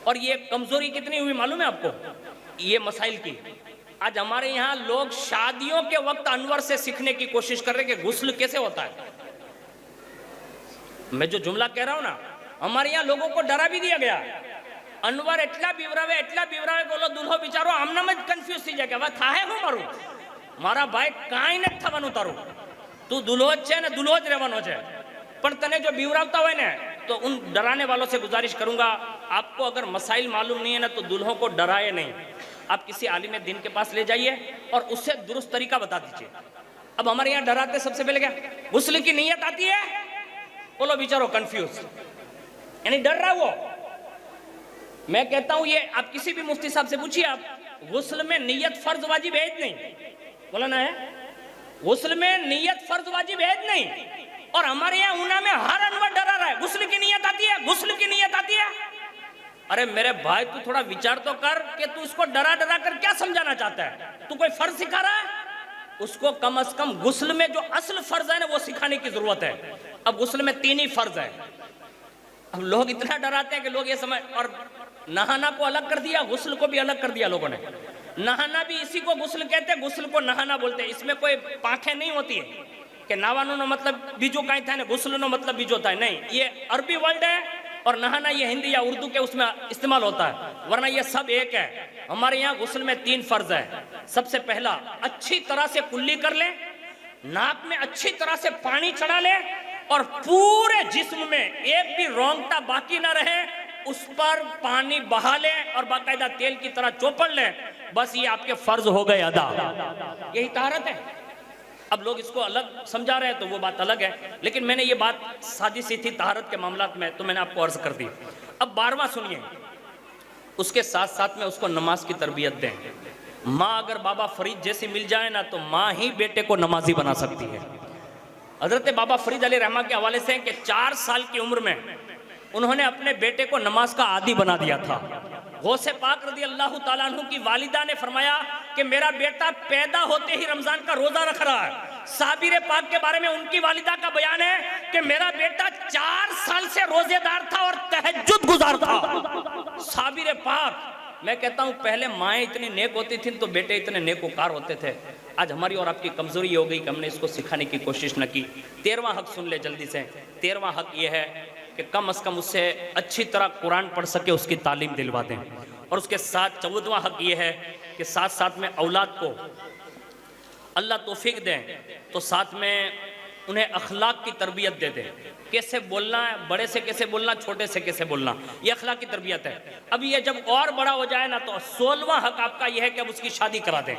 اور یہ کمزوری کتنی ہوئی معلوم ہے آپ کو یہ مسائل کی؟ آج ہمارے یہاں لوگ شادیوں کے وقت انور سے سیکھنے کی کوشش کر رہے کہ غسل کیسے ہوتا ہے. میں جو جملہ کہہ رہا ہوں نا، ہمارے یہاں لوگوں کو ڈرا بھی دیا گیا. انور اتنا بیوراوے બોલો દુલ્હો બિચારો આમનામ જ કન્ફ્યુઝ થઈ જાય કે હવે થાહે હું મારું, મારા ભાઈ કાંઈ નથી થવાનું તારું, તું દુલ્હો જ છે ને દુલ્હો જ રહેવાનો છે. પણ તને જો બીવરાવતા હોય ને تو ان ڈرانے والوں سے گزارش کروں گا آپ کو اگر مسائل معلوم نہیں ہے نا تو دلہوں کو ڈرائے نہیں. آپ کسی عالم دین کے پاس لے جائیے اور اس سے درست طریقہ بتا دیجئے. اب ہمارے یہاں ڈراتے سب سے پہلے کیا؟ غسل کی نیت آتی ہے، بولو بیچارو کنفیوز، یعنی ڈر رہا وہ. میں کہتا ہوں یہ آپ کسی بھی مفتی صاحب سے پوچھئے، آپ غسل میں نیت فرض واجب ہے نہیں؟ بولا نا ہے غسل میں نیت فرض واجب ہے نہیں. اور ہمارے یہاں اونا میں ہر انور ڈرا رہا ہے غسل کی نیت آتی ہے، غسل کی نیت آتی ہے. ارے میرے بھائی تو تھوڑا وچار تو کر کہ تو اس کو ڈرا ڈرا کر کیا سمجھانا چاہتا ہے؟ تو کوئی فرض سکھا رہا ہے؟ اس کو کم از کم غسل میں جو اصل فرض ہے نا وہ سکھانے کی ضرورت ہے. اب غسل میں 3 ہی فرض ہے. اب لوگ اتنا ڈراتے ہیں کہ لوگ یہ سمجھ، اور نہانا کو الگ کر دیا، غسل کو بھی الگ کر دیا لوگوں نے. نہانا بھی اسی کو غسل کہتے ہیں، غسل کو نہانا بولتے ہیں. اس میں کوئی پانکھیں نہیں ہوتی ہے کہ ناوانو نو مطلب بیجو کہیں تھا نا غسل نو مطلب بیجو تھا. نہیں، یہ عربی ورڈ ہے اور نہانا یہ ہندی یا اردو کے اس میں استعمال ہوتا ہے، ورنہ یہ سب ایک ہے۔ ہمارے یہاں غسل میں 3 فرض ہے۔ سب سے پہلا اچھی طرح سے کلی کر لیں، ناک میں اچھی طرح سے پانی چڑھا لیں، اور پورے جسم میں ایک بھی رونگٹا باقی نہ رہے، اس پر پانی بہا لیں اور باقاعدہ تیل کی طرح چوپڑ لیں، بس یہ آپ کے فرض ہو گئے ادا۔ یہی طہارت ہے۔ اب لوگ اس کو الگ سمجھا رہے ہیں تو وہ بات الگ ہے، لیکن میں نے یہ بات سادی سی تھی طہارت کے معاملات میں تو میں نے آپ کو عرض کر دی۔ اب 12واں سنیے، اس کے ساتھ ساتھ میں اس کو نماز کی تربیت دیں۔ ماں اگر بابا فرید جیسی مل جائے نا تو ماں ہی بیٹے کو نمازی بنا سکتی ہے۔ حضرت بابا فرید علیہ رحمہ کے حوالے سے ہیں کہ 4 سال کی عمر میں انہوں نے اپنے بیٹے کو نماز کا عادی بنا دیا تھا۔ غوث پاک رضی اللہ تعالیٰ عنہ کی والدہ نے فرمایا کہ میرا بیٹا پیدا ہوتے ہی رمضان کا روزہ رکھ رہا ہے۔ صابر پاک کے بارے میں ان کی والدہ کا بیان ہے کہ میرا بیٹا 4 سال سے روزے دار تھا اور تہجد گزار تھا۔ صابر پاک، میں کہتا ہوں پہلے مائیں اتنی نیک ہوتی تھیں تو بیٹے اتنے نیکوکار ہوتے تھے۔ آج ہماری اور آپ کی کمزوری یہ ہو گئی کہ ہم نے اس کو سکھانے کی کوشش نہ کی۔ 13واں حق سن لے جلدی سے۔ 13واں حق یہ ہے کہ کم از کم اس سے اچھی طرح قرآن پڑھ سکے، اس کی تعلیم دلوا دیں۔ اور اس کے ساتھ 14واں حق یہ ہے کہ ساتھ ساتھ میں اولاد کو اللہ توفیق دیں تو ساتھ میں انہیں اخلاق کی تربیت دے دیں۔ کیسے بولنا ہے، بڑے سے کیسے بولنا، چھوٹے سے کیسے بولنا، یہ اخلاق کی تربیت ہے۔ اب یہ جب اور بڑا ہو جائے نا تو 16واں حق آپ کا یہ ہے کہ اب اس کی شادی کرا دیں۔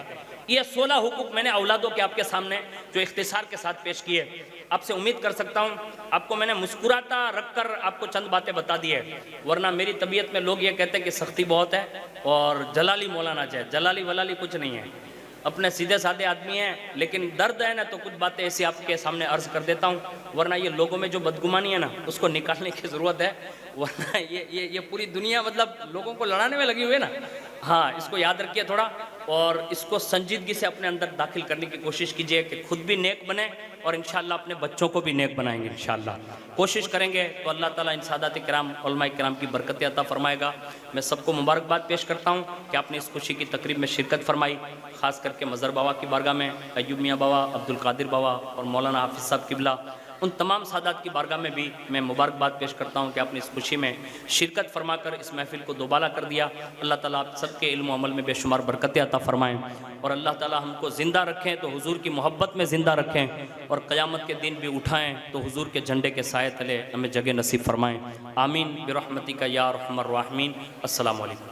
یہ 16 حقوق میں نے اولادوں کے آپ کے سامنے جو اختصار کے ساتھ پیش کیے۔ آپ سے امید کر سکتا ہوں آپ کو میں نے مسکراتا رکھ کر آپ کو چند باتیں بتا دی ہے، ورنہ میری طبیعت میں لوگ یہ کہتے ہیں کہ سختی بہت ہے اور جلالی مولانا چاہے۔ جلالی ولالی کچھ نہیں ہے، اپنے سیدھے سادھے آدمی ہیں، لیکن درد ہے نا تو کچھ باتیں ایسی آپ کے سامنے عرض کر دیتا ہوں، ورنہ یہ لوگوں میں جو بدگمانی ہے نا اس کو نکالنے کی ضرورت ہے، ورنہ یہ پوری دنیا مطلب لوگوں کو لڑانے میں لگی ہوئی ہے نا۔ ہاں، اس کو یاد رکھیے تھوڑا، اور اس کو سنجیدگی سے اپنے اندر داخل کرنے کی کوشش کیجئے کہ خود بھی نیک بنے اور انشاءاللہ اپنے بچوں کو بھی نیک بنائیں گے انشاءاللہ۔ کوشش کریں گے تو اللہ تعالیٰ ان سادات کرام علماء کرام کی برکت عطا فرمائے گا۔ میں سب کو مبارکباد پیش کرتا ہوں کہ آپ نے اس خوشی کی تقریب میں شرکت فرمائی، خاص کر کے مظہر بابا کی بارگاہ میں، ایوب میاں بابا، عبدالقادر بابا اور مولانا حافظ صاحب قبلہ، ان تمام سادات کی بارگاہ میں بھی میں مبارکباد پیش کرتا ہوں کہ آپ نے اس خوشی میں شرکت فرما کر اس محفل کو دوبالا کر دیا۔ اللہ تعالیٰ آپ سب کے علم و عمل میں بے شمار برکتیں عطا فرمائیں، اور اللہ تعالیٰ ہم کو زندہ رکھیں تو حضور کی محبت میں زندہ رکھیں، اور قیامت کے دن بھی اٹھائیں تو حضور کے جھنڈے کے سائے تلے ہمیں جگہ نصیب فرمائیں۔ آمین برحمتک یا ارحم الراحمین۔ السلام علیکم۔